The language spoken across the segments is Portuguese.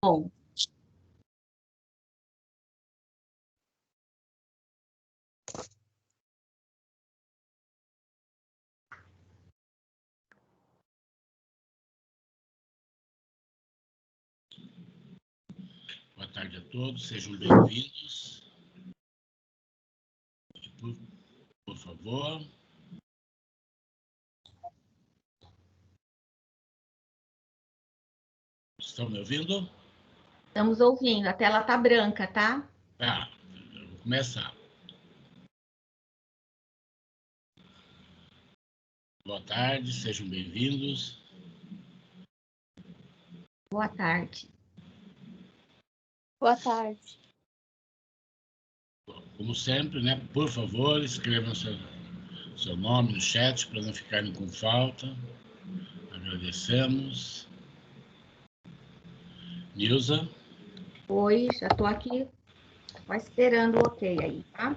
Bom, boa tarde a todos, sejam bem-vindos. Por favor. Estão me ouvindo? estamos ouvindo. A tela está branca, tá? Tá, eu vou começar. Boa tarde, sejam bem-vindos. Boa tarde. Boa tarde. Como sempre, né? Por favor, escrevam seu nome no chat para não ficarem com falta. Agradecemos. Nilza. Oi, já estou aqui. Estou esperando o ok aí, tá?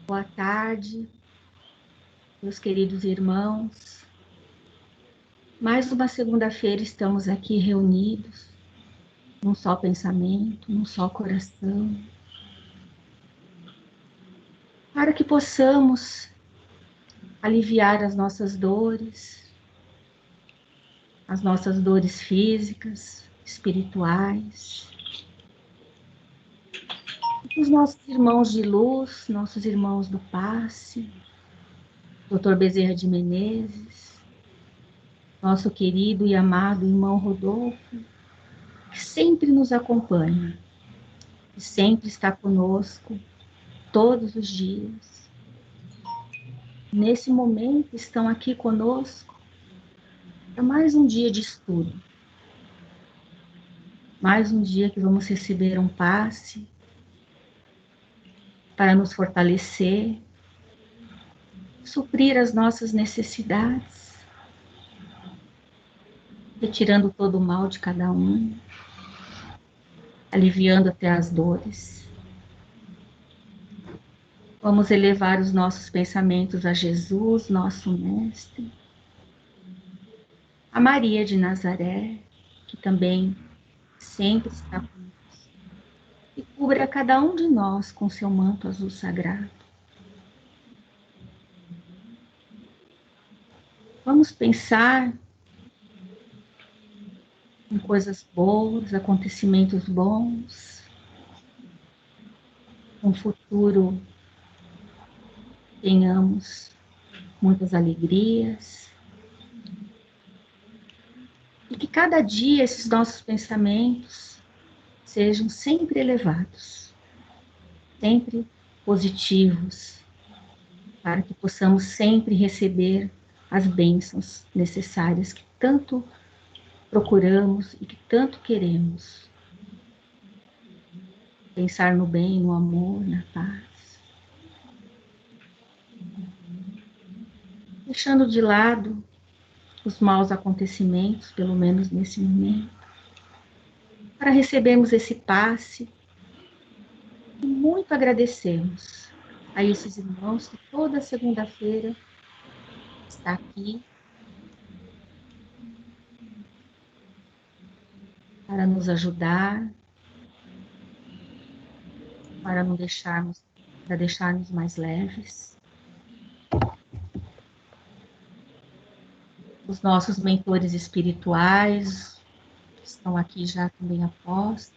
Boa tarde, meus queridos irmãos. Mais uma segunda-feira estamos aqui reunidos, num só pensamento, num só coração, para que possamos aliviar as nossas dores físicas, espirituais. Os nossos irmãos de luz, nossos irmãos do passe, Dr. Bezerra de Menezes, nosso querido e amado irmão Rodolfo, que sempre nos acompanha, que sempre está conosco todos os dias. Nesse momento estão aqui conosco para mais um dia de estudo, mais um dia que vamos receber um passe para nos fortalecer, suprir as nossas necessidades, retirando todo o mal de cada um, aliviando até as dores. Vamos elevar os nossos pensamentos a Jesus, nosso Mestre, a Maria de Nazaré, que também sempre está conosco, e cubra cada um de nós com seu manto azul sagrado. Vamos pensar em coisas boas, acontecimentos bons, um futuro que tenhamos muitas alegrias, e que cada dia esses nossos pensamentos sejam sempre elevados, sempre positivos, para que possamos sempre receber as bênçãos necessárias que tanto procuramos e que tanto queremos. Pensar no bem, no amor, na paz. Deixando de lado os maus acontecimentos, pelo menos nesse momento, para recebermos esse passe e muito agradecemos a esses irmãos que toda segunda-feira está aqui para nos ajudar, para deixarmos mais leves. Os nossos mentores espirituais estão aqui já também apostos.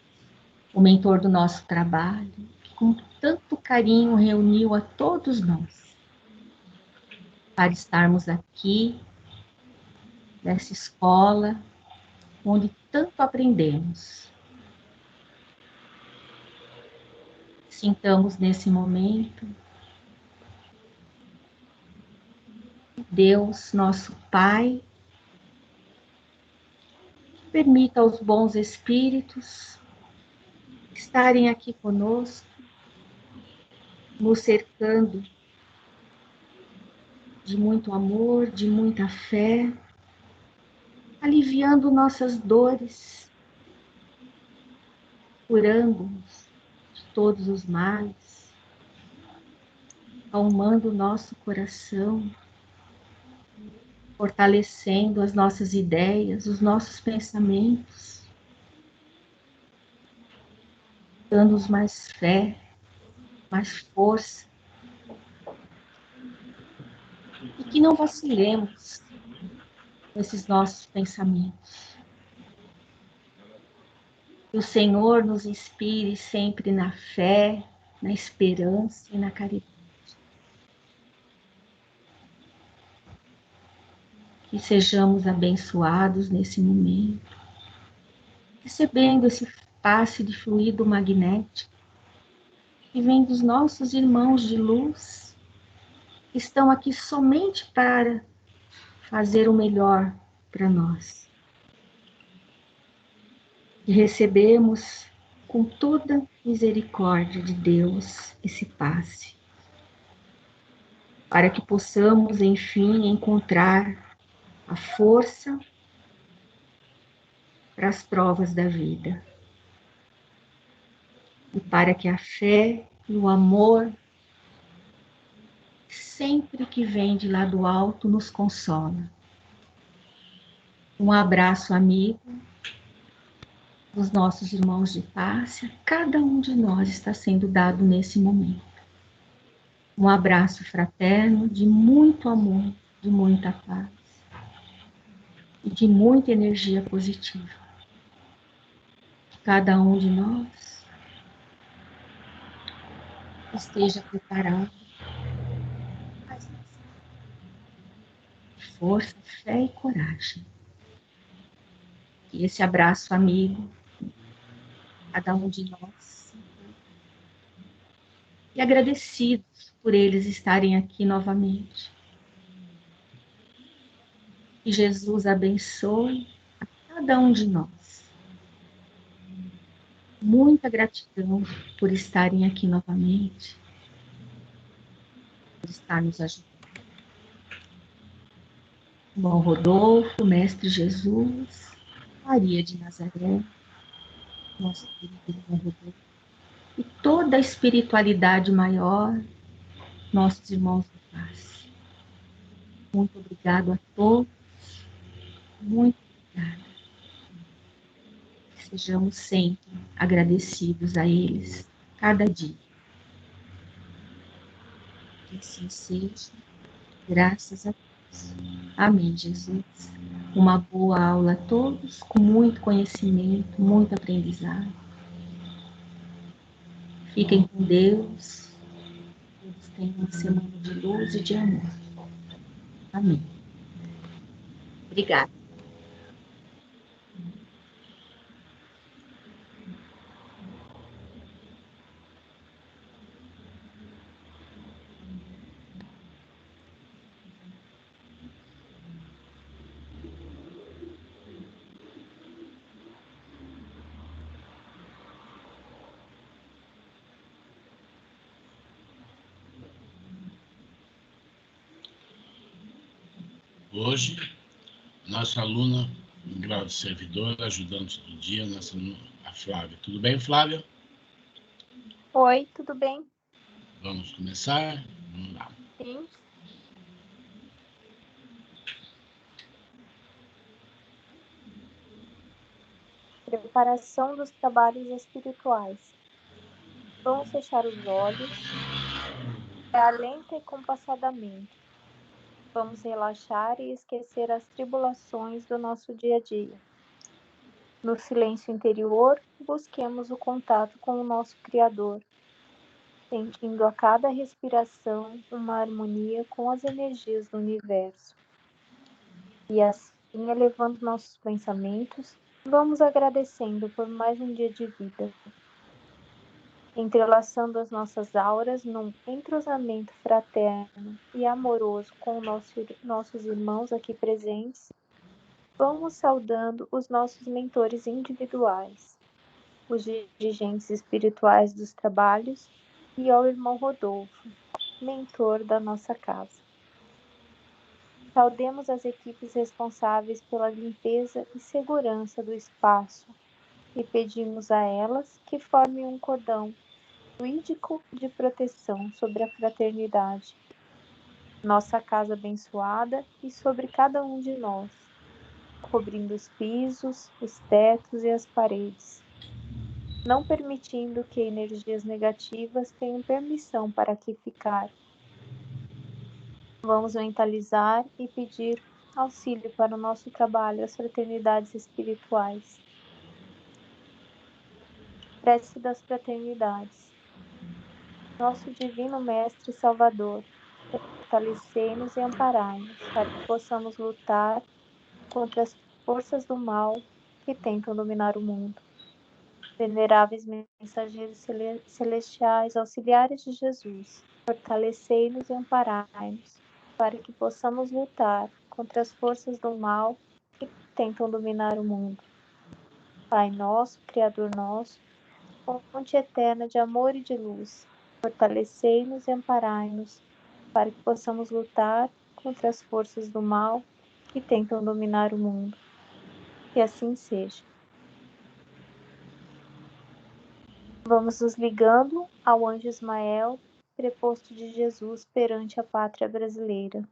O mentor do nosso trabalho, que com tanto carinho reuniu a todos nós para estarmos aqui nessa escola onde tanto aprendemos. Sintamos nesse momento Deus, nosso Pai, que permita aos bons espíritos estarem aqui conosco, nos cercando de muito amor, de muita fé, aliviando nossas dores, curando-nos de todos os males, acalmando o nosso coração, fortalecendo as nossas ideias, os nossos pensamentos, dando-nos mais fé, mais força, e que não vacilemos nesses nossos pensamentos. Que o Senhor nos inspire sempre na fé, na esperança e na caridade. Que sejamos abençoados nesse momento, recebendo esse passe de fluido magnético que vem dos nossos irmãos de luz, que estão aqui somente para fazer o melhor para nós. E recebemos com toda misericórdia de Deus esse passe, para que possamos, enfim, encontrar a força para as provas da vida. E para que a fé e o amor, sempre que vem de lá do alto, nos consola. Um abraço amigo dos nossos irmãos de paz, a cada um de nós está sendo dado nesse momento. Um abraço fraterno, de muito amor, de muita paz e de muita energia positiva. Cada um de nós esteja preparado, força, fé e coragem. E esse abraço amigo, cada um de nós, e agradecidos por eles estarem aqui novamente. Que Jesus abençoe a cada um de nós. Muita gratidão por estarem aqui novamente, por estar nos ajudando. Irmão Rodolfo, Mestre Jesus, Maria de Nazaré, nosso querido irmão Rodolfo, e toda a espiritualidade maior, nossos irmãos de paz. Muito obrigado a todos, muito obrigada. Sejamos sempre agradecidos a eles, cada dia. Que assim seja, graças a Deus. Amém, Jesus. Uma boa aula a todos, com muito conhecimento, muito aprendizado. Fiquem com Deus. Todos tenham uma semana de luz e de amor. Amém. Obrigada. Hoje, nossa aluna em grau de servidor, ajudando todo dia, nossa aluna, a Flávia. Tudo bem, Flávia? Oi, tudo bem? Vamos começar? Vamos lá. Sim. Preparação dos trabalhos espirituais. Vamos fechar os olhos, lenta e compassadamente. Vamos relaxar e esquecer as tribulações do nosso dia a dia. No silêncio interior, busquemos o contato com o nosso Criador, sentindo a cada respiração uma harmonia com as energias do universo. E assim, elevando nossos pensamentos, vamos agradecendo por mais um dia de vida. Entrelaçando as nossas auras num entrosamento fraterno e amoroso com nossos irmãos aqui presentes, vamos saudando os nossos mentores individuais, os dirigentes espirituais dos trabalhos e ao irmão Rodolfo, mentor da nossa casa. Saudemos as equipes responsáveis pela limpeza e segurança do espaço e pedimos a elas que formem um cordão fluídico de proteção sobre a fraternidade. nossa casa abençoada e sobre cada um de nós, cobrindo os pisos, os tetos e as paredes, não permitindo que energias negativas tenham permissão para aqui ficar. Vamos mentalizar e pedir auxílio para o nosso trabalho, as fraternidades espirituais. Prece das fraternidades. Nosso Divino Mestre e Salvador, fortalecei-nos e amparai-nos, para que possamos lutar contra as forças do mal que tentam dominar o mundo. Veneráveis mensageiros celestiais, auxiliares de Jesus, fortalecei-nos e amparai-nos, para que possamos lutar contra as forças do mal que tentam dominar o mundo. Pai nosso, Criador nosso, fonte eterna de amor e de luz, fortalecei-nos e amparai-nos, para que possamos lutar contra as forças do mal que tentam dominar o mundo. Que assim seja. Vamos nos ligando ao anjo Ismael, preposto de Jesus perante a pátria brasileira.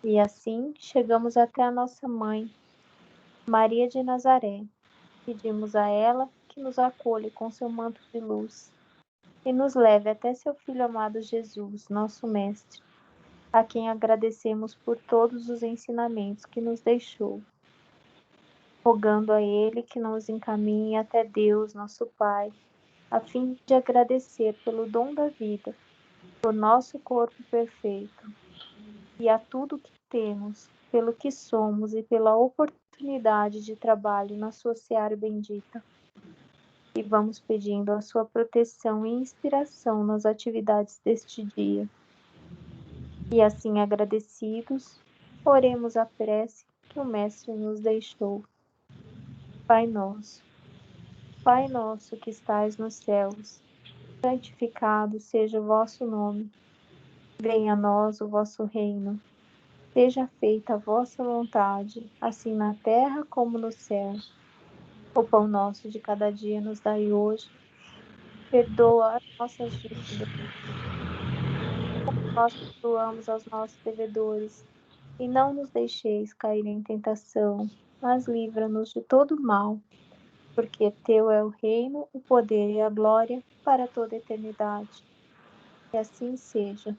E assim chegamos até a nossa mãe, Maria de Nazaré. Pedimos a ela que nos acolha com seu manto de luz e nos leve até seu Filho amado Jesus, nosso Mestre, a quem agradecemos por todos os ensinamentos que nos deixou, rogando a Ele que nos encaminhe até Deus, nosso Pai, a fim de agradecer pelo dom da vida, por nosso corpo perfeito, e a tudo que temos, pelo que somos e pela oportunidade de trabalho na sua seara bendita. E vamos pedindo a sua proteção e inspiração nas atividades deste dia. E assim agradecidos, oremos a prece que o Mestre nos deixou. Pai nosso que estais nos céus, santificado seja o vosso nome. Venha a nós o vosso reino. Seja feita a vossa vontade, assim na terra como no céu. O pão nosso de cada dia nos dai hoje. Perdoa as nossas dívidas, nós perdoamos aos nossos devedores. E não nos deixeis cair em tentação, mas livra-nos de todo mal. Porque teu é o reino, o poder e a glória para toda a eternidade. Que assim seja.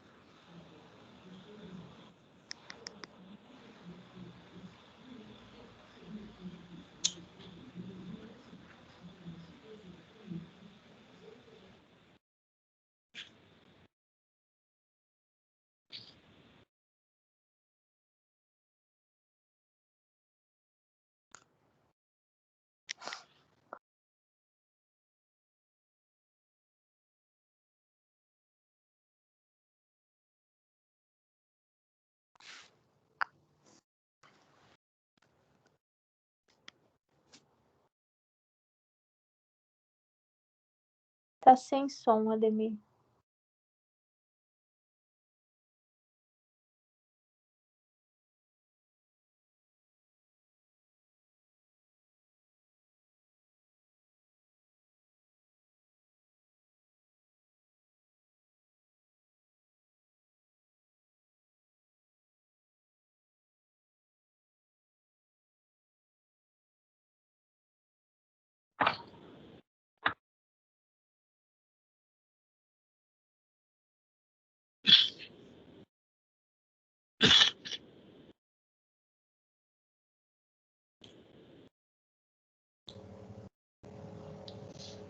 Tá sem som, Ademir.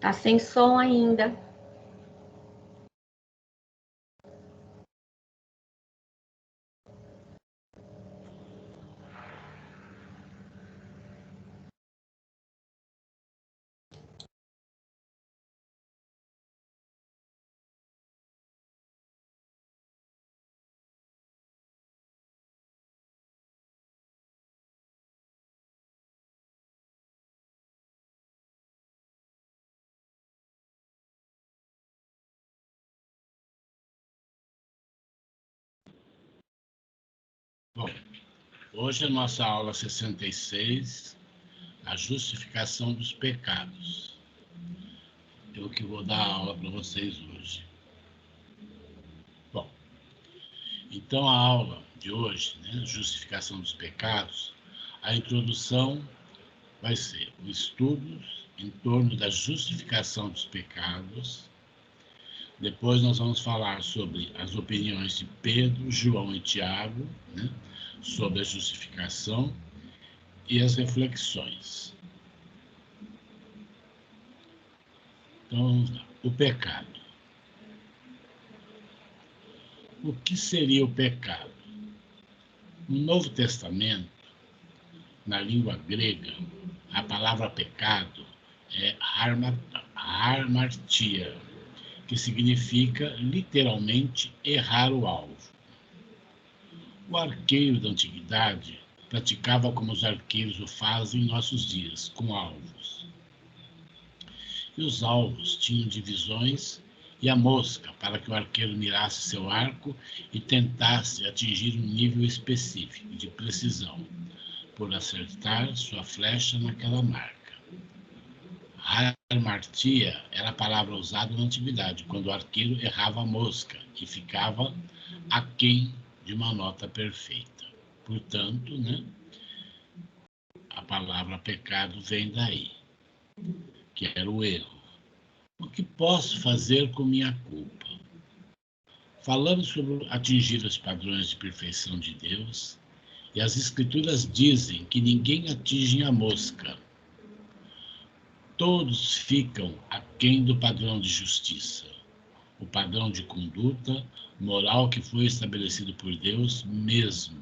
Tá sem som ainda. Bom, hoje a nossa aula 66, a justificação dos pecados. Eu que vou dar a aula para vocês hoje. Bom, Então, a aula de hoje, né, justificação dos pecados, a introdução vai ser o estudo em torno da justificação dos pecados. Depois nós vamos falar sobre as opiniões de Pedro, João e Tiago, né, sobre a justificação e as reflexões. Então, vamos lá. O pecado. O que seria o pecado? No Novo Testamento, na língua grega, a palavra pecado é harmartia, que significa literalmente errar o alvo. O arqueiro da antiguidade praticava como os arqueiros o fazem em nossos dias, com alvos. E os alvos tinham divisões e a mosca, para que o arqueiro mirasse seu arco e tentasse atingir um nível específico de precisão, por acertar sua flecha naquela marca. Harmartia era a palavra usada na antiguidade, quando o arqueiro errava a mosca e ficava aquém de uma nota perfeita. Portanto, né, a palavra pecado vem daí, que era o erro. O que posso fazer com minha culpa? Falamos sobre atingir os padrões de perfeição de Deus, e as Escrituras dizem que ninguém atinge a mosca. Todos ficam aquém do padrão de justiça, o padrão de conduta moral que foi estabelecido por Deus mesmo.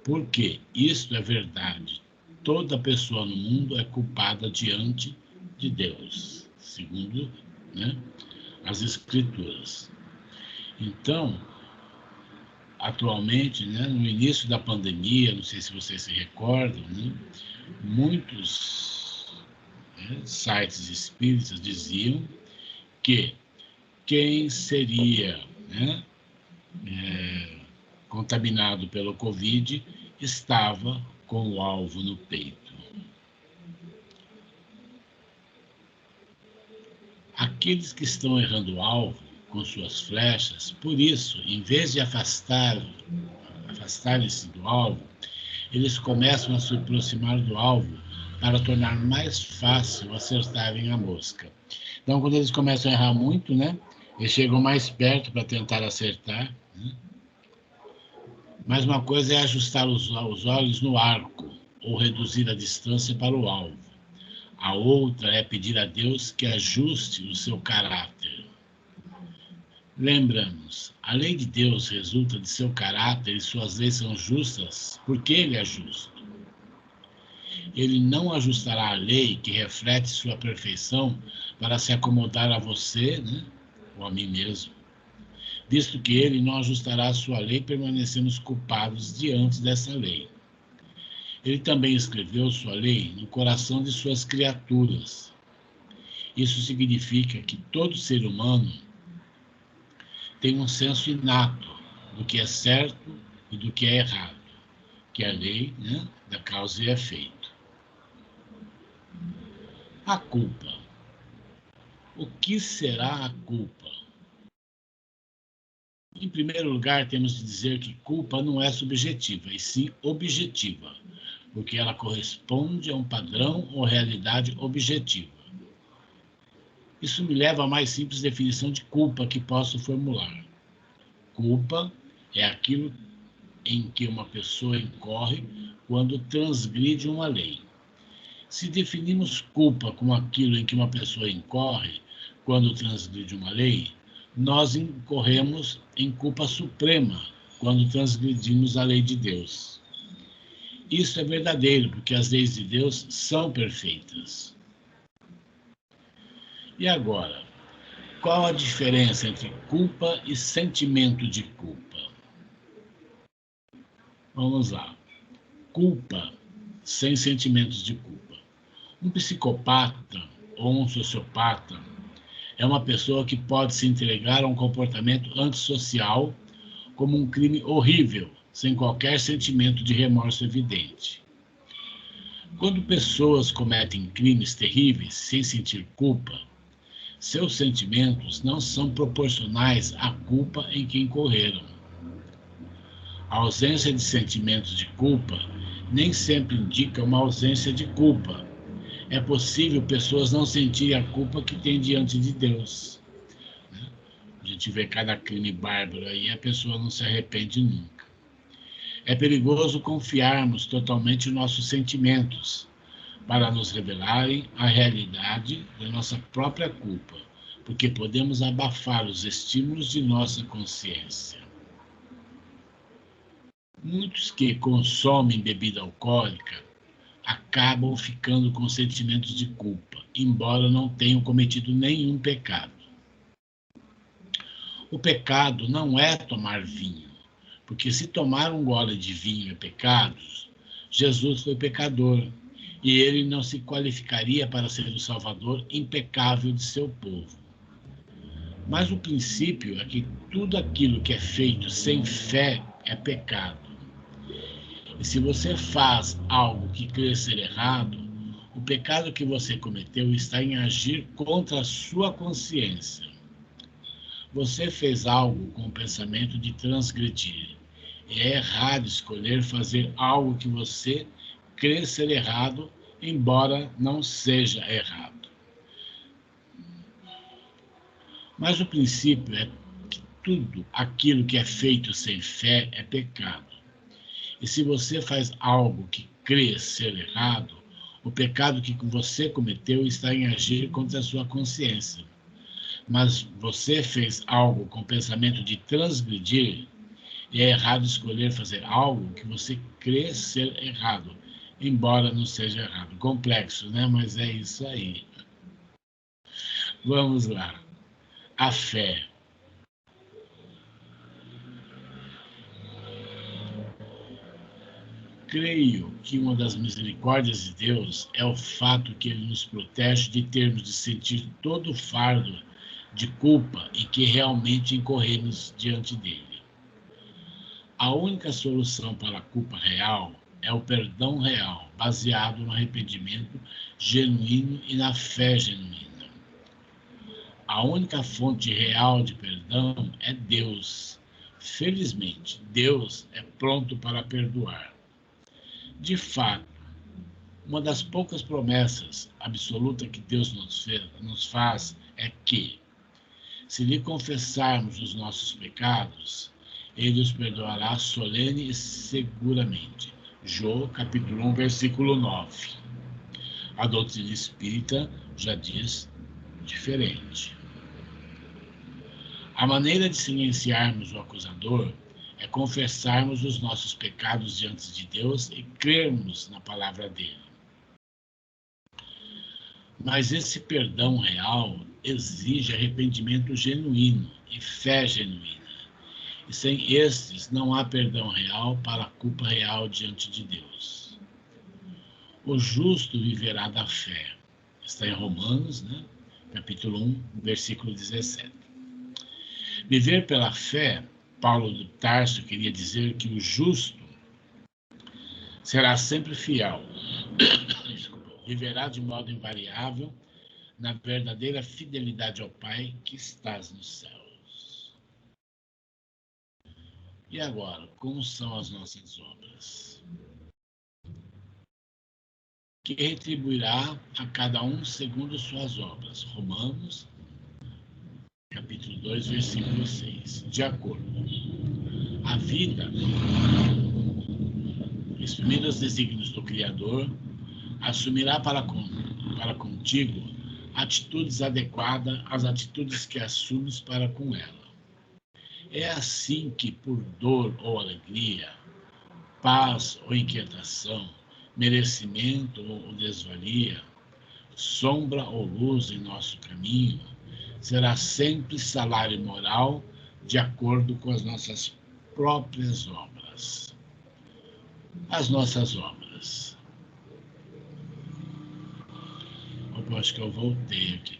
Porque isto é verdade. Toda pessoa no mundo é culpada diante de Deus, segundo, né, as Escrituras. Então, atualmente, né, no início da pandemia, não sei se vocês se recordam, né, muitos, né, sites espíritas diziam que quem seria, né, contaminado pelo Covid estava com o alvo no peito. Aqueles que estão errando o alvo com suas flechas, por isso, em vez de afastarem-se do alvo, eles começam a se aproximar do alvo para tornar mais fácil acertarem a mosca. Então, quando eles começam a errar muito, né, eles chegam mais perto para tentar acertar, né? Mas uma coisa é ajustar os olhos no arco ou reduzir a distância para o alvo. A outra é pedir a Deus que ajuste o seu caráter. Lembramos, a lei de Deus resulta de seu caráter e suas leis são justas porque ele é justo. Ele não ajustará a lei que reflete sua perfeição para se acomodar a você, né, ou a mim mesmo. Visto que ele não ajustará a sua lei, permanecemos culpados diante dessa lei. Ele também escreveu sua lei no coração de suas criaturas. Isso significa que todo ser humano tem um senso inato do que é certo e do que é errado, que é a lei, né, da causa e efeito. A culpa. O que será a culpa? Em primeiro lugar, temos de dizer que culpa não é subjetiva, e sim objetiva, porque ela corresponde a um padrão ou realidade objetiva. Isso me leva à mais simples definição de culpa que posso formular. Culpa é aquilo em que uma pessoa incorre quando transgride uma lei. Se definimos culpa como aquilo em que uma pessoa incorre quando transgride uma lei, nós incorremos em culpa suprema quando transgredimos a lei de Deus. Isso é verdadeiro, porque as leis de Deus são perfeitas. E agora, qual a diferença entre culpa e sentimento de culpa? Vamos lá. Culpa sem sentimentos de culpa. Um psicopata ou um sociopata é uma pessoa que pode se entregar a um comportamento antissocial como um crime horrível, sem qualquer sentimento de remorso evidente. Quando pessoas cometem crimes terríveis sem sentir culpa, seus sentimentos não são proporcionais à culpa em que incorreram. A ausência de sentimentos de culpa nem sempre indica uma ausência de culpa. É possível pessoas não sentirem a culpa que têm diante de Deus. A gente vê cada crime bárbaro aí e a pessoa não se arrepende nunca. É perigoso confiarmos totalmente em nossos sentimentos para nos revelarem a realidade da nossa própria culpa, porque podemos abafar os estímulos de nossa consciência. Muitos que consomem bebida alcoólica acabam ficando com sentimentos de culpa, embora não tenham cometido nenhum pecado. O pecado não é tomar vinho, porque se tomar um gole de vinho é pecado, Jesus foi pecador, e ele não se qualificaria para ser o Salvador impecável de seu povo. Mas o princípio é que tudo aquilo que é feito sem fé é pecado. E se você faz algo que crê ser errado, o pecado que você cometeu está em agir contra a sua consciência. Você fez algo com o pensamento de transgredir. E é errado escolher fazer algo que você crê ser errado, embora não seja errado. Mas o princípio é que tudo aquilo que é feito sem fé é pecado. E se você faz algo que crê ser errado, o pecado que você cometeu está em agir contra a sua consciência. Mas você fez algo com o pensamento de transgredir, e é errado escolher fazer algo que você crê ser errado, embora não seja errado. Complexo, né? Mas é isso aí. Vamos lá. A fé. Creio que uma das misericórdias de Deus é o fato que ele nos protege de termos de sentir todo o fardo de culpa e que realmente incorremos diante dele. A única solução para a culpa real é o perdão real, baseado no arrependimento genuíno e na fé genuína. A única fonte real de perdão é Deus. Felizmente, Deus é pronto para perdoar. De fato, uma das poucas promessas absolutas que Deus nos faz é que, se lhe confessarmos os nossos pecados, ele os perdoará solene e seguramente. Jó, capítulo 1, versículo 9. A doutrina espírita já diz diferente. A maneira de silenciarmos o acusador é confessarmos os nossos pecados diante de Deus e crermos na palavra dele. Mas esse perdão real exige arrependimento genuíno e fé genuína. E sem estes não há perdão real para a culpa real diante de Deus. O justo viverá da fé. Está em Romanos, né? Capítulo 1, versículo 17. Viver pela fé, Paulo de Tarso queria dizer que o justo será sempre fiel. Viverá de modo invariável na verdadeira fidelidade ao Pai que estás nos céus. E agora, como são as nossas obras? Que retribuirá a cada um segundo suas obras. Romanos, capítulo 2, versículo 6. De acordo. A vida, exprimindo os desígnios do Criador, assumirá para contigo atitudes adequadas às atitudes que assumes para com ela. É assim que, por dor ou alegria, paz ou inquietação, merecimento ou desvalia, sombra ou luz em nosso caminho, será sempre salário moral de acordo com as nossas próprias obras. As nossas obras. Opa, acho que eu voltei aqui.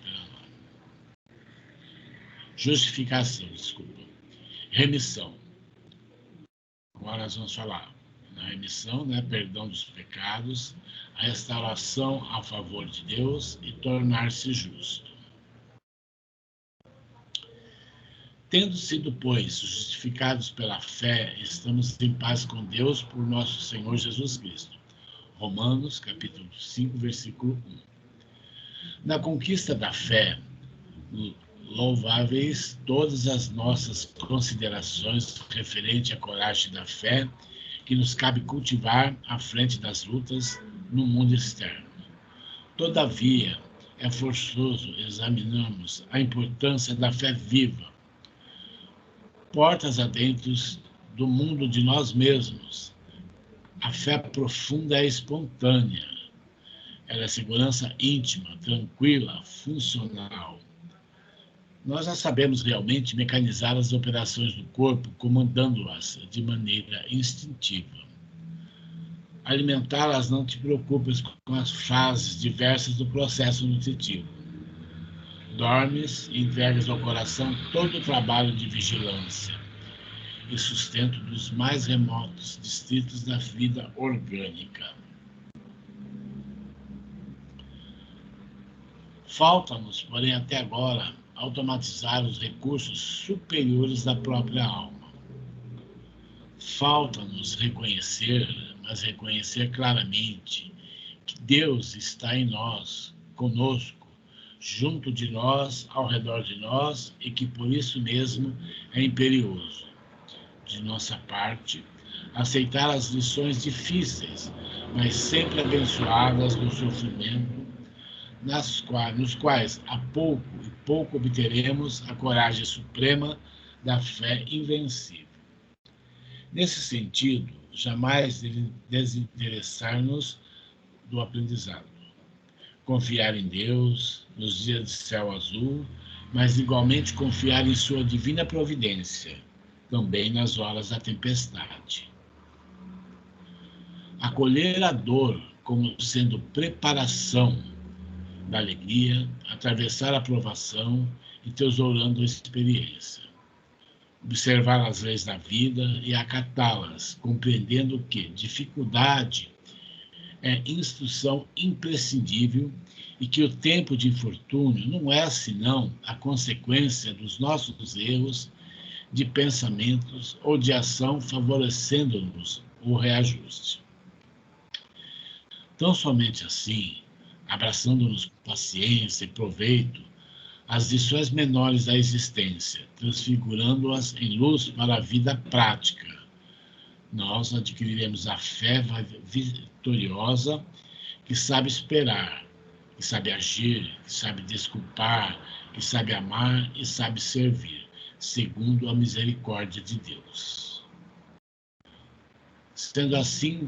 Justificação, desculpa. Remissão. Agora nós vamos falar na remissão, né? Perdão dos pecados, a restauração a favor de Deus e tornar-se justo. Tendo sido, pois, justificados pela fé, estamos em paz com Deus por nosso Senhor Jesus Cristo. Romanos, capítulo 5, versículo 1. Na conquista da fé, louváveis todas as nossas considerações referente à coragem da fé que nos cabe cultivar à frente das lutas no mundo externo. Todavia, é forçoso examinarmos a importância da fé viva, portas adentro do mundo de nós mesmos. A fé profunda é espontânea. Ela é segurança íntima, tranquila, funcional. Nós já sabemos realmente mecanizar as operações do corpo, comandando-as de maneira instintiva. Alimentá-las não te preocupes com as fases diversas do processo nutritivo. Dormes e entregas ao coração todo o trabalho de vigilância e sustento dos mais remotos distritos da vida orgânica. Falta-nos, porém, até agora, automatizar os recursos superiores da própria alma. Falta-nos reconhecer, mas reconhecer claramente, que Deus está em nós, conosco, junto de nós, ao redor de nós, e que por isso mesmo é imperioso, de nossa parte, aceitar as lições difíceis, mas sempre abençoadas no sofrimento, nos quais a pouco e pouco obteremos a coragem suprema da fé invencível. Nesse sentido, jamais desinteressar-nos do aprendizado. Confiar em Deus nos dias de céu azul, mas igualmente confiar em sua divina providência, também nas horas da tempestade. Acolher a dor como sendo preparação da alegria, atravessar a provação e tesourando a experiência. Observar as leis da vida e acatá-las, compreendendo que dificuldade é instrução imprescindível e que o tempo de infortúnio não é senão a consequência dos nossos erros de pensamentos ou de ação, favorecendo-nos o reajuste. Tão somente assim, abraçando-nos com paciência e proveito as lições menores da existência, transfigurando-as em luz para a vida prática, nós adquiriremos a fé vitoriosa que sabe esperar, que sabe agir, que sabe desculpar, que sabe amar e sabe servir, segundo a misericórdia de Deus. Sendo assim,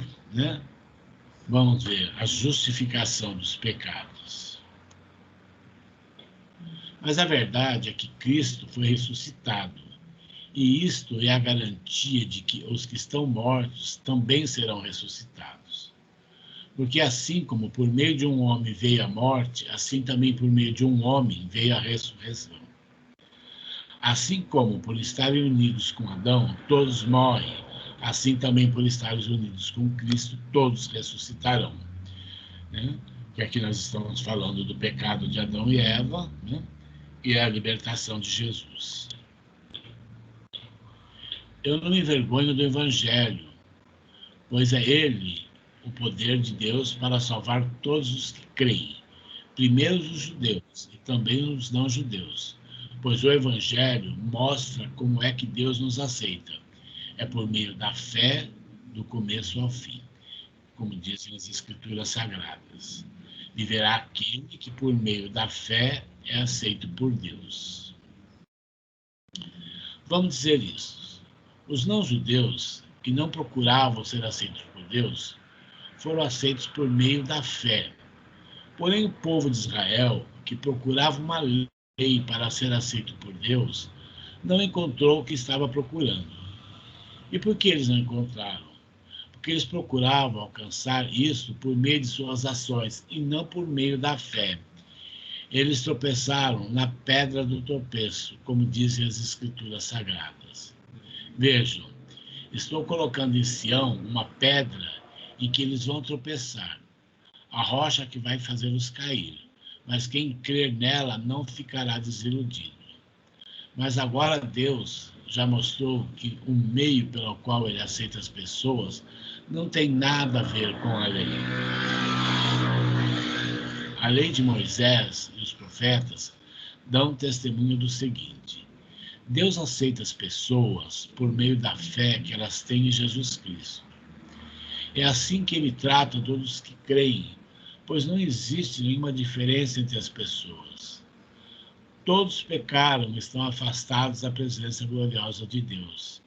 vamos ver a justificação dos pecados. Mas a verdade é que Cristo foi ressuscitado, e isto é a garantia de que os que estão mortos também serão ressuscitados. Porque assim como por meio de um homem veio a morte, assim também por meio de um homem veio a ressurreição. Assim como por estarem unidos com Adão, todos morrem, assim também por estarem unidos com Cristo, todos ressuscitarão. Que aqui nós estamos falando do pecado de Adão e Eva, e a libertação de Jesus. Eu não me envergonho do Evangelho, pois é ele o poder de Deus para salvar todos os que creem, primeiro os judeus e também os não-judeus, pois o Evangelho mostra como é que Deus nos aceita. É por meio da fé, do começo ao fim, como dizem as Escrituras Sagradas. Viverá aquele que por meio da fé é aceito por Deus. Vamos dizer isso. Os não-judeus, que não procuravam ser aceitos por Deus, foram aceitos por meio da fé. Porém, o povo de Israel, que procurava uma lei para ser aceito por Deus, não encontrou o que estava procurando. E por que eles não encontraram? Porque eles procuravam alcançar isso por meio de suas ações e não por meio da fé. Eles tropeçaram na pedra do tropeço, como dizem as Escrituras Sagradas. Vejam, estou colocando em Sião uma pedra em que eles vão tropeçar, a rocha que vai fazê-los cair, mas quem crer nela não ficará desiludido. Mas agora Deus já mostrou que o meio pelo qual ele aceita as pessoas não tem nada a ver com a lei. A lei de Moisés e os profetas dão testemunho do seguinte: Deus aceita as pessoas por meio da fé que elas têm em Jesus Cristo. É assim que ele trata todos que creem, pois não existe nenhuma diferença entre as pessoas. Todos pecaram e estão afastados da presença gloriosa de Deus.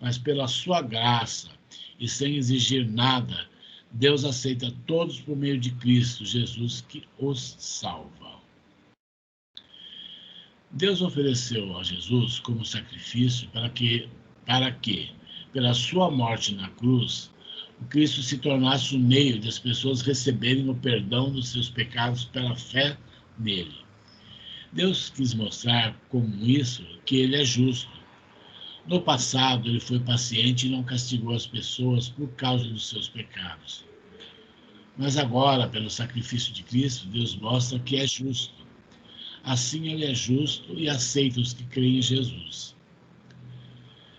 Mas pela sua graça e sem exigir nada, Deus aceita todos por meio de Cristo Jesus, que os salva. Deus ofereceu a Jesus como sacrifício para que, pela sua morte na cruz, o Cristo se tornasse o meio das pessoas receberem o perdão dos seus pecados pela fé nele. Deus quis mostrar com isso que ele é justo. No passado, ele foi paciente e não castigou as pessoas por causa dos seus pecados. Mas agora, pelo sacrifício de Cristo, Deus mostra que é justo. Assim, ele é justo e aceita os que creem em Jesus.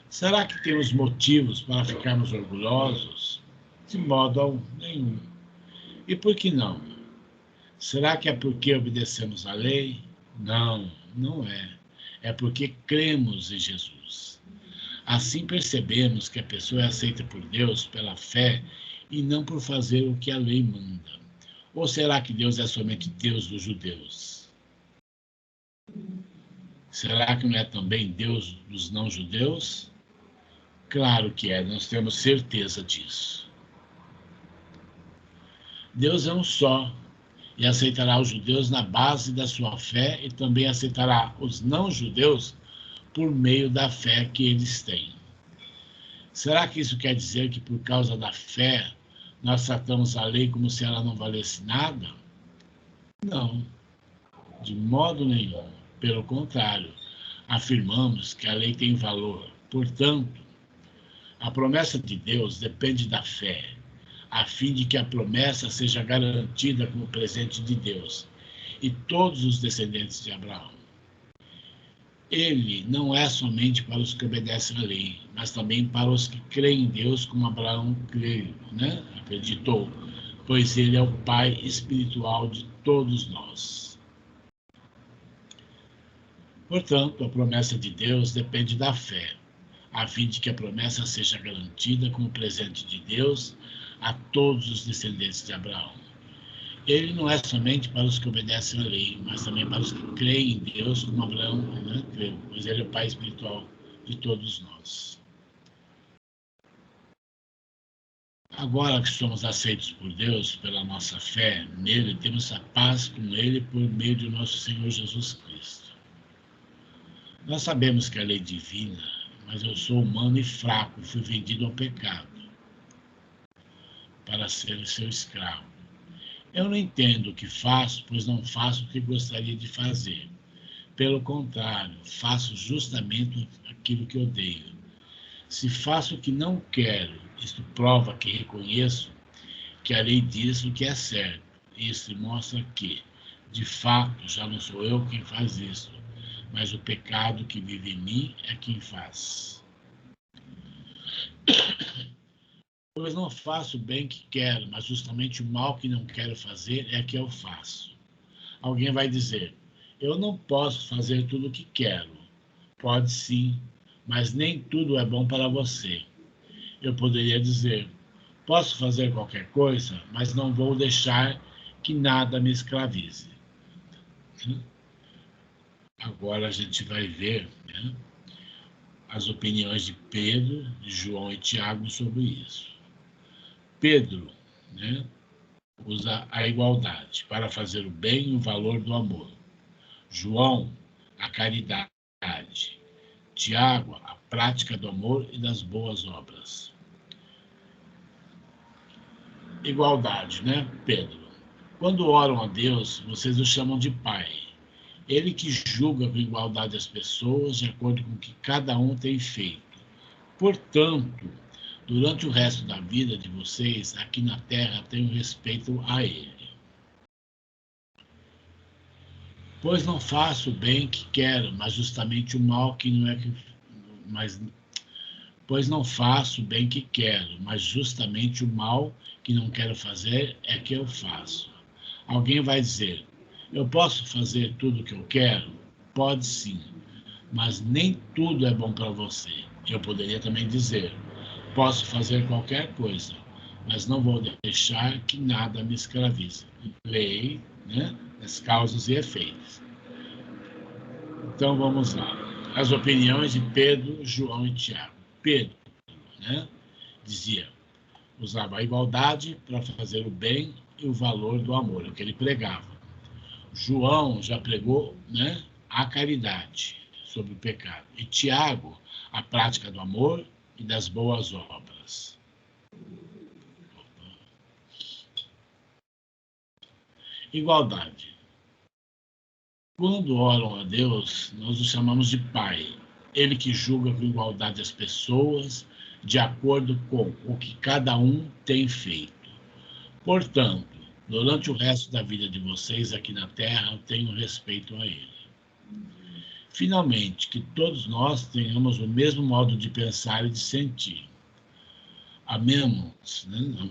Será que temos motivos para ficarmos orgulhosos? De modo nenhum. E por que não? Será que é porque obedecemos à lei? Não, não é. É porque cremos em Jesus. Assim percebemos que a pessoa é aceita por Deus pela fé e não por fazer o que a lei manda. Ou será que Deus é somente Deus dos judeus? Será que não é também Deus dos não-judeus? Claro que é, nós temos certeza disso. Deus é um só e aceitará os judeus na base da sua fé e também aceitará os não-judeus por meio da fé que eles têm. Será que isso quer dizer que por causa da fé nós tratamos a lei como se ela não valesse nada? Não, de modo nenhum. Pelo contrário, afirmamos que a lei tem valor. Portanto, a promessa de Deus depende da fé, a fim de que a promessa seja garantida como presente de Deus e todos os descendentes de Abraão. Ele não é somente para os que obedecem à lei, mas também para os que creem em Deus, como Abraão acreditou, pois ele é o pai espiritual de todos nós. Portanto, a promessa de Deus depende da fé, a fim de que a promessa seja garantida como presente de Deus a todos os descendentes de Abraão. Ele não é somente para os que obedecem à lei, mas também para os que creem em Deus, como Abraão creu, pois ele é o pai espiritual de todos nós. Agora que somos aceitos por Deus pela nossa fé nele, temos a paz com ele por meio de nosso Senhor Jesus Cristo. Nós sabemos que a lei é divina, mas eu sou humano e fraco, fui vendido ao pecado para ser seu escravo. Eu não entendo o que faço, pois não faço o que gostaria de fazer. Pelo contrário, faço justamente aquilo que odeio. Se faço o que não quero, isto prova que reconheço que a lei diz o que é certo. Isso mostra que, de fato, já não sou eu quem faz isso, mas o pecado que vive em mim é quem faz. Pois não faço o bem que quero, mas justamente o mal que não quero fazer é que eu faço. Alguém vai dizer, eu não posso fazer tudo o que quero. Pode sim, mas nem tudo é bom para você. Eu poderia dizer, posso fazer qualquer coisa, mas não vou deixar que nada me escravize. Agora a gente vai ver as opiniões de Pedro, de João e Tiago sobre isso. Pedro usa a igualdade para fazer o bem e o valor do amor. João, a caridade. Tiago, a prática do amor e das boas obras. Igualdade, Pedro? Quando oram a Deus, vocês o chamam de Pai. Ele que julga com igualdade as pessoas de acordo com o que cada um tem feito. Portanto, durante o resto da vida de vocês, aqui na Terra, tenham respeito a ele. Pois não faço o bem que quero, mas justamente o mal que não é que... Pois não faço o bem que quero, mas justamente o mal que não quero fazer é que eu faço. Alguém vai dizer, eu posso fazer tudo o que eu quero? Pode sim, mas nem tudo é bom para você. Eu poderia também dizer, posso fazer qualquer coisa, mas não vou deixar que nada me escravize. Lei, né? As causas e efeitos. Então vamos lá. As opiniões de Pedro, João e Tiago. Pedro, né, dizia, usava a igualdade para fazer o bem e o valor do amor, é o que ele pregava. João já pregou, né, a caridade sobre o pecado. E Tiago, a prática do amor e das boas obras. Igualdade. Quando oram a Deus, nós o chamamos de Pai. Ele que julga com igualdade as pessoas, de acordo com o que cada um tem feito. Portanto, durante o resto da vida de vocês aqui na Terra, tenham respeito a Ele. Finalmente, que todos nós tenhamos o mesmo modo de pensar e de sentir. Amemos, né?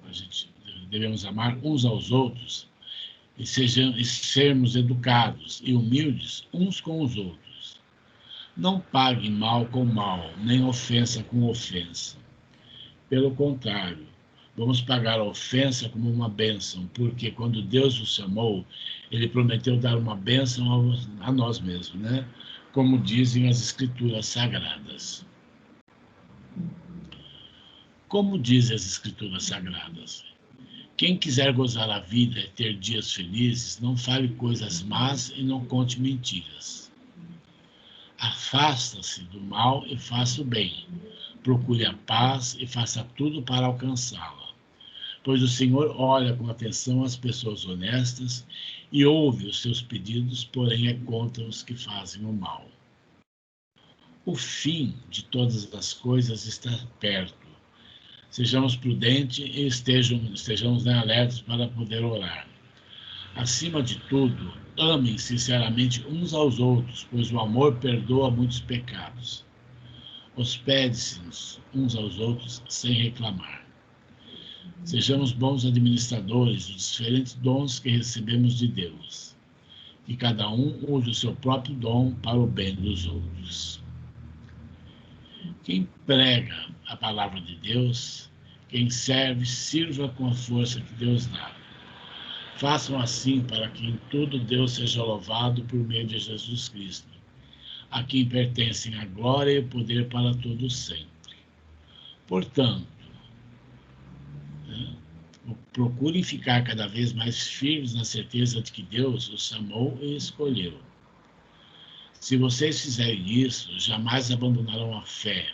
A gente devemos amar uns aos outros e sermos educados e humildes uns com os outros. Não pague mal com mal, nem ofensa com ofensa. Pelo contrário, vamos pagar a ofensa como uma bênção, porque quando Deus nos chamou, Ele prometeu dar uma bênção a nós mesmos, né? Como dizem as Escrituras Sagradas. Como dizem as Escrituras Sagradas? Quem quiser gozar a vida e ter dias felizes, não fale coisas más e não conte mentiras. Afasta-se do mal e faça o bem. Procure a paz e faça tudo para alcançá-la. Pois o Senhor olha com atenção as pessoas honestas e ouve os seus pedidos, porém é contra os que fazem o mal. O fim de todas as coisas está perto. Sejamos prudentes e estejamos alertas para poder orar. Acima de tudo, amem sinceramente uns aos outros, pois o amor perdoa muitos pecados. Hospede-se uns aos outros sem reclamar. Sejamos bons administradores dos diferentes dons que recebemos de Deus. Que cada um use o seu próprio dom para o bem dos outros. Quem prega a palavra de Deus, quem serve, sirva com a força que Deus dá. Façam assim para que em tudo Deus seja louvado por meio de Jesus Cristo, a quem pertencem a glória e o poder para todos sempre. Portanto, procurem ficar cada vez mais firmes na certeza de que Deus os chamou e escolheu. Se vocês fizerem isso, jamais abandonarão a fé,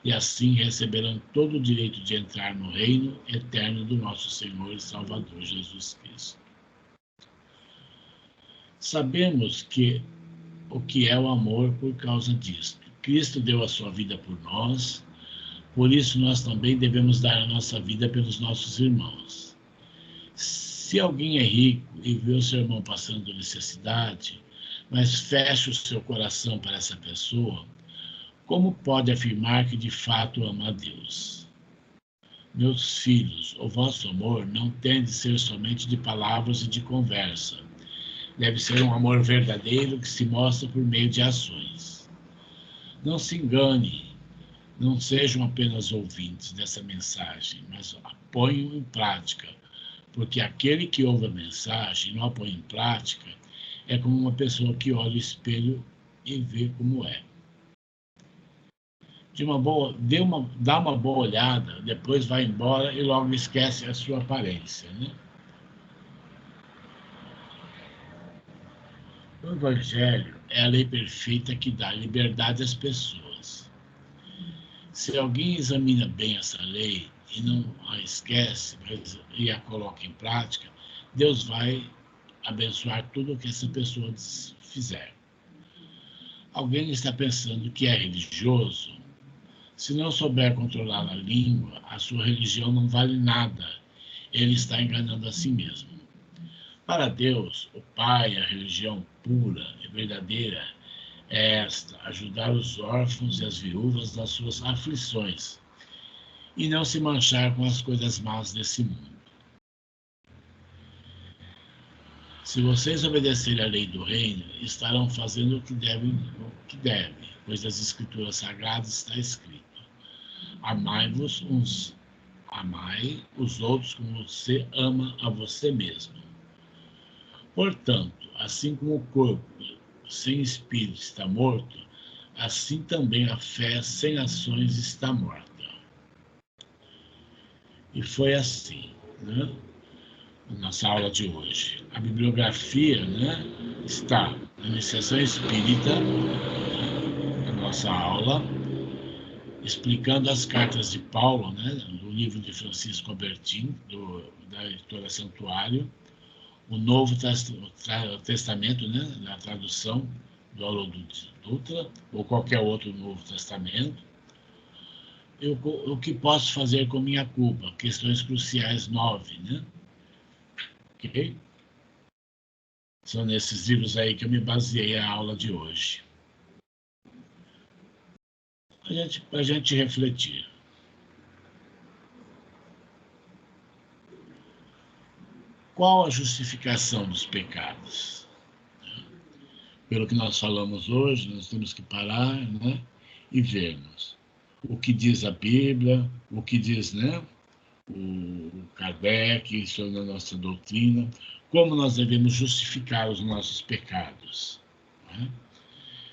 e assim receberão todo o direito de entrar no reino eterno do nosso Senhor e Salvador Jesus Cristo. Sabemos o que é o amor por causa disto. Cristo deu a sua vida por nós, por isso nós também devemos dar a nossa vida pelos nossos irmãos. Se alguém é rico e vê o seu irmão passando necessidade, mas fecha o seu coração para essa pessoa, como pode afirmar que de fato ama a Deus? Meus filhos, o vosso amor não tem de ser somente de palavras e de conversa. Deve ser um amor verdadeiro que se mostra por meio de ações. Não se engane, não sejam apenas ouvintes dessa mensagem, mas a ponham em prática, porque aquele que ouve a mensagem e não a põe em prática é como uma pessoa que olha o espelho e vê como é. Dá uma boa olhada, depois vai embora e logo esquece a sua aparência, né? O Evangelho é a lei perfeita que dá liberdade às pessoas. Se alguém examina bem essa lei e não a esquece e a coloca em prática, Deus vai abençoar tudo o que essa pessoa fizer. Alguém está pensando que é religioso? Se não souber controlar a língua, a sua religião não vale nada. Ele está enganando a si mesmo. Para Deus, o Pai, a religião pura e verdadeira é esta: ajudar os órfãos e as viúvas nas suas aflições e não se manchar com as coisas más desse mundo. Se vocês obedecerem à lei do reino, estarão fazendo o que devem, pois nas Escrituras Sagradas está escrito: amai-vos uns, amai os outros como você ama a você mesmo. Portanto, assim como o corpo sem espírito está morto, assim também a fé sem ações está morta. E foi assim, né? Nossa aula de hoje. A bibliografia, né, está na Iniciação Espírita, a nossa aula, explicando as cartas de Paulo, né, do livro de Francisco Albertin, da editora Santuário, o Novo Testamento, né, na tradução do Haroldo Dutra, ou qualquer outro Novo Testamento. O que posso fazer com minha culpa? Questões Cruciais 9, né? Ok? São nesses livros aí que eu me baseei a aula de hoje. Para a gente refletir. Qual a justificação dos pecados? Pelo que nós falamos hoje, nós temos que parar, né, e vermos o que diz a Bíblia, o que diz, né, o Kardec sobre a nossa doutrina, como nós devemos justificar os nossos pecados, né?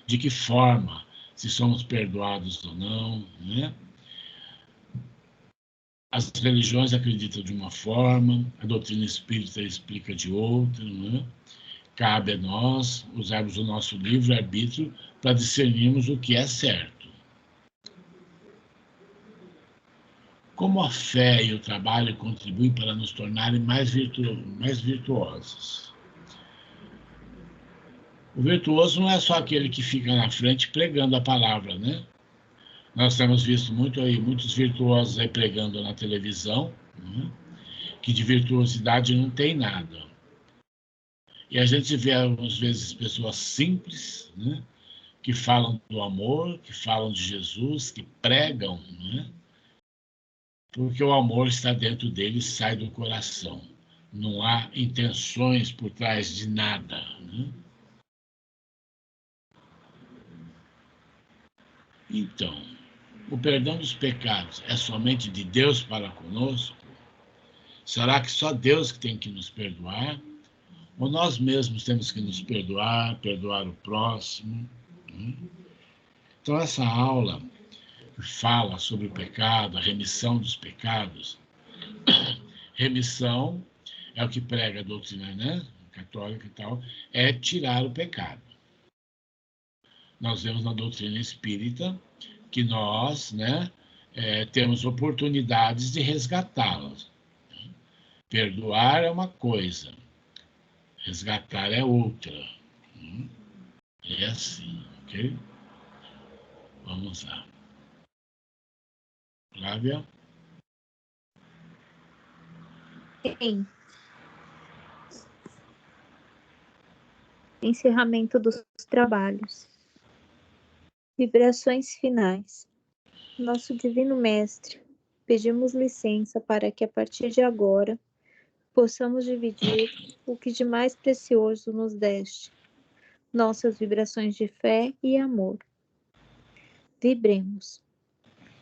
De que forma, se somos perdoados ou não, né? As religiões acreditam de uma forma, a doutrina espírita explica de outra, né? Cabe a nós usarmos o nosso livre-arbítrio para discernirmos o que é certo. Como a fé e o trabalho contribuem para nos tornarem mais virtuosos? O virtuoso não é só aquele que fica na frente pregando a palavra, né? Nós temos visto muitos virtuosos aí pregando na televisão, né? Que de virtuosidade não tem nada. E a gente vê, às vezes, pessoas simples, né? Que falam do amor, que falam de Jesus, que pregam, né? Porque o amor está dentro deles, sai do coração. Não há intenções por trás de nada, né? Então, o perdão dos pecados é somente de Deus para conosco? Será que só Deus que tem que nos perdoar? Ou nós mesmos temos que nos perdoar, perdoar o próximo? Então, essa aula que fala sobre o pecado, a remissão dos pecados, remissão é o que prega a doutrina, né, católica e tal, é tirar o pecado. Nós vemos na doutrina espírita que nós, né, temos oportunidades de resgatá-las. Perdoar é uma coisa, resgatar é outra. É assim, ok? Vamos lá. Flávia? Sim. Encerramento dos trabalhos. Vibrações finais. Nosso Divino Mestre, pedimos licença para que a partir de agora possamos dividir o que de mais precioso nos deste, nossas vibrações de fé e amor. Vibremos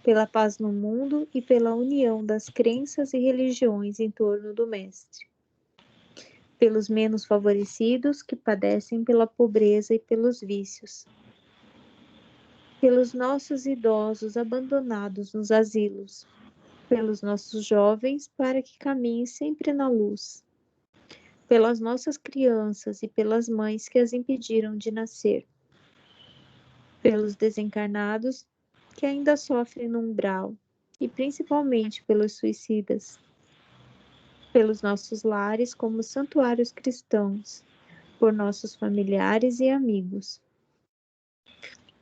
pela paz no mundo e pela união das crenças e religiões em torno do Mestre. Pelos menos favorecidos que padecem pela pobreza e pelos vícios. Pelos nossos idosos abandonados nos asilos. Pelos nossos jovens para que caminhem sempre na luz. Pelas nossas crianças e pelas mães que as impediram de nascer. Pelos desencarnados que ainda sofrem no umbral, e principalmente pelos suicidas. Pelos nossos lares como santuários cristãos, por nossos familiares e amigos.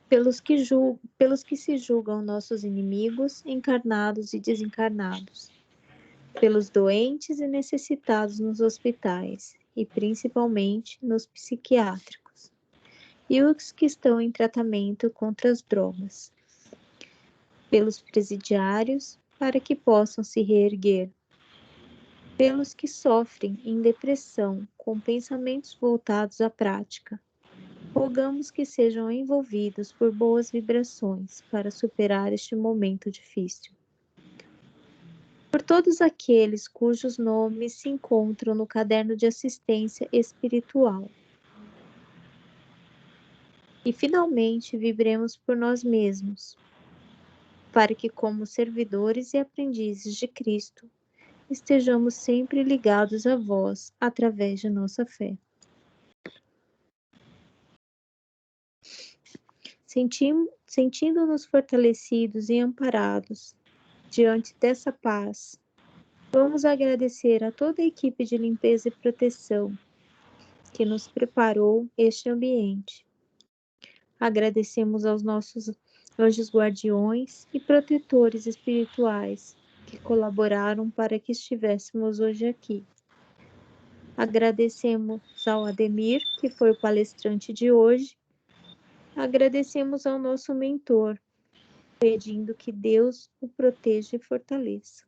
Pelos que se julgam nossos inimigos, encarnados e desencarnados. Pelos doentes e necessitados nos hospitais, e principalmente nos psiquiátricos, e os que estão em tratamento contra as drogas, pelos presidiários para que possam se reerguer, pelos que sofrem em depressão com pensamentos voltados à prática. Rogamos que sejam envolvidos por boas vibrações para superar este momento difícil. Por todos aqueles cujos nomes se encontram no caderno de assistência espiritual. E finalmente vibremos por nós mesmos, para que, como servidores e aprendizes de Cristo, estejamos sempre ligados a vós através de nossa fé. Sentindo-nos fortalecidos e amparados diante dessa paz, vamos agradecer a toda a equipe de limpeza e proteção que nos preparou este ambiente. Agradecemos aos nossos anjos guardiões e protetores espirituais que colaboraram para que estivéssemos hoje aqui. Agradecemos ao Ademir, que foi o palestrante de hoje. Agradecemos ao nosso mentor, pedindo que Deus o proteja e fortaleça.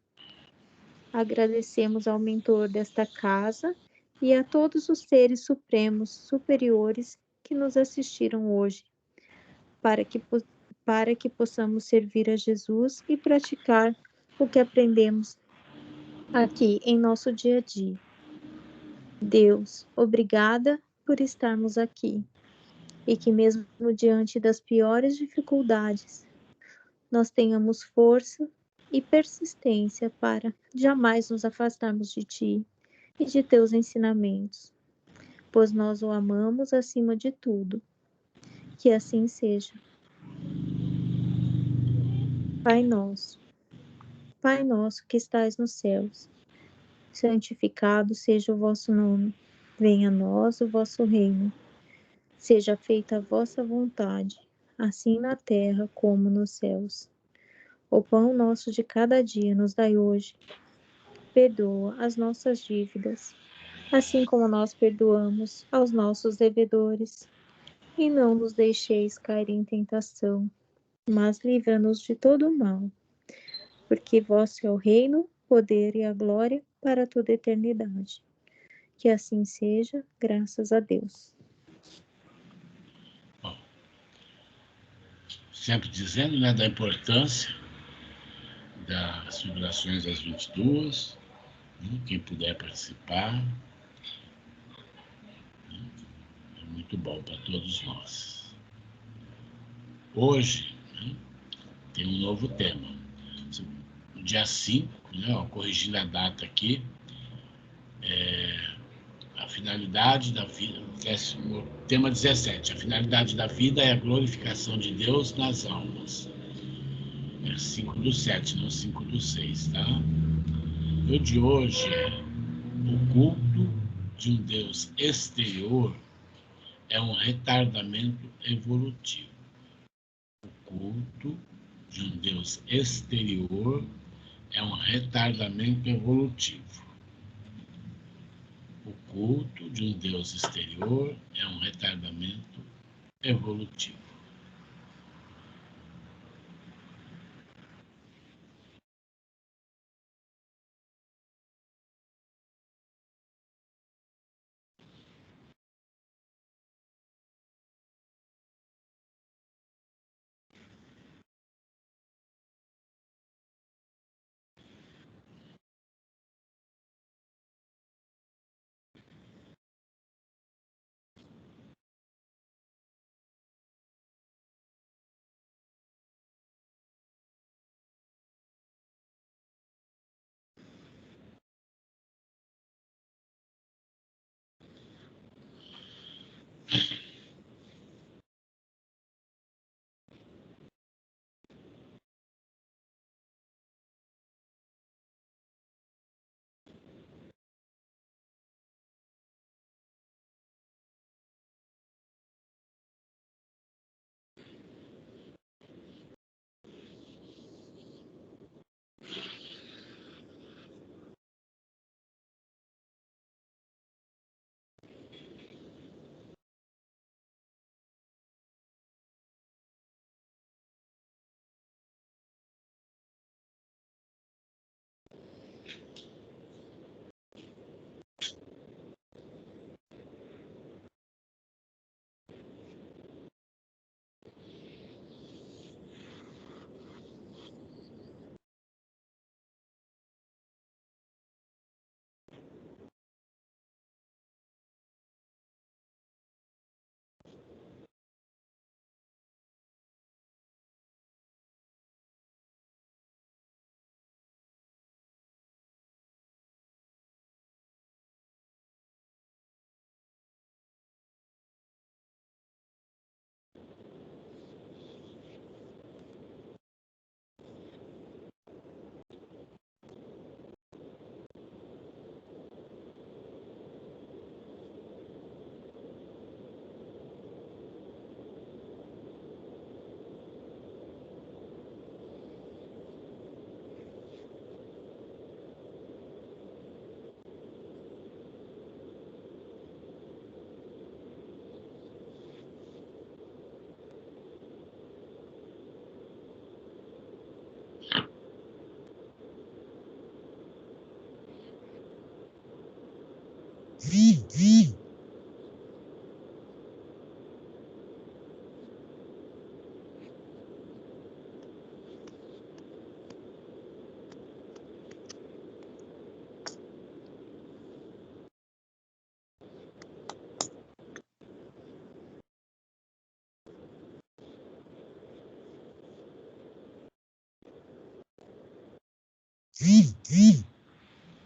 Agradecemos ao mentor desta casa e a todos os seres supremos superiores que nos assistiram hoje, para que possamos servir a Jesus e praticar o que aprendemos aqui em nosso dia a dia. Deus, obrigada por estarmos aqui e que mesmo diante das piores dificuldades, nós tenhamos força e persistência para jamais nos afastarmos de Ti e de Teus ensinamentos, pois nós o amamos acima de tudo. Que assim seja. Pai nosso que estais nos céus, santificado seja o vosso nome. Venha a nós o vosso reino. Seja feita a vossa vontade, assim na terra como nos céus. O pão nosso de cada dia nos dai hoje. Perdoa as nossas dívidas, assim como nós perdoamos aos nossos devedores. E não nos deixeis cair em tentação, mas livra-nos de todo o mal. Porque vosso é o reino, o poder e a glória para toda a eternidade. Que assim seja, graças a Deus. Bom, sempre dizendo, né, da importância das vibrações às 22, né, quem puder participar, né, é muito bom para todos nós. Hoje, né, tem um novo tema. No dia 5, né, ó, corrigindo a data aqui, a finalidade da vida, tema 17, a finalidade da vida é a glorificação de Deus nas almas. É 5/7, não 5/6, tá? O de hoje é: o culto de um Deus exterior é um retardamento evolutivo. O culto de um Deus exterior é um retardamento evolutivo. O culto de um Deus exterior é um retardamento evolutivo.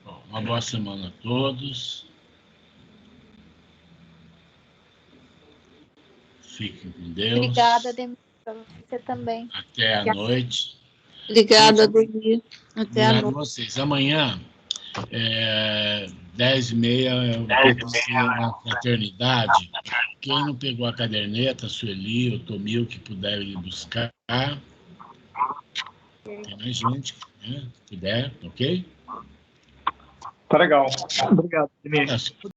Bom, uma boa semana a todos. Fiquem com Deus. Obrigada, Ademir, para você também. Até a noite. Obrigada, Ademir. Até a Obrigado a noite. vocês. Amanhã, 10h30, eu vou ter uma fraternidade. Quem não pegou a caderneta, a Sueli, o Tomil, que puder ir buscar. Tem mais gente, né? Se puder, ok? Tá legal. Obrigado, Ademir. Se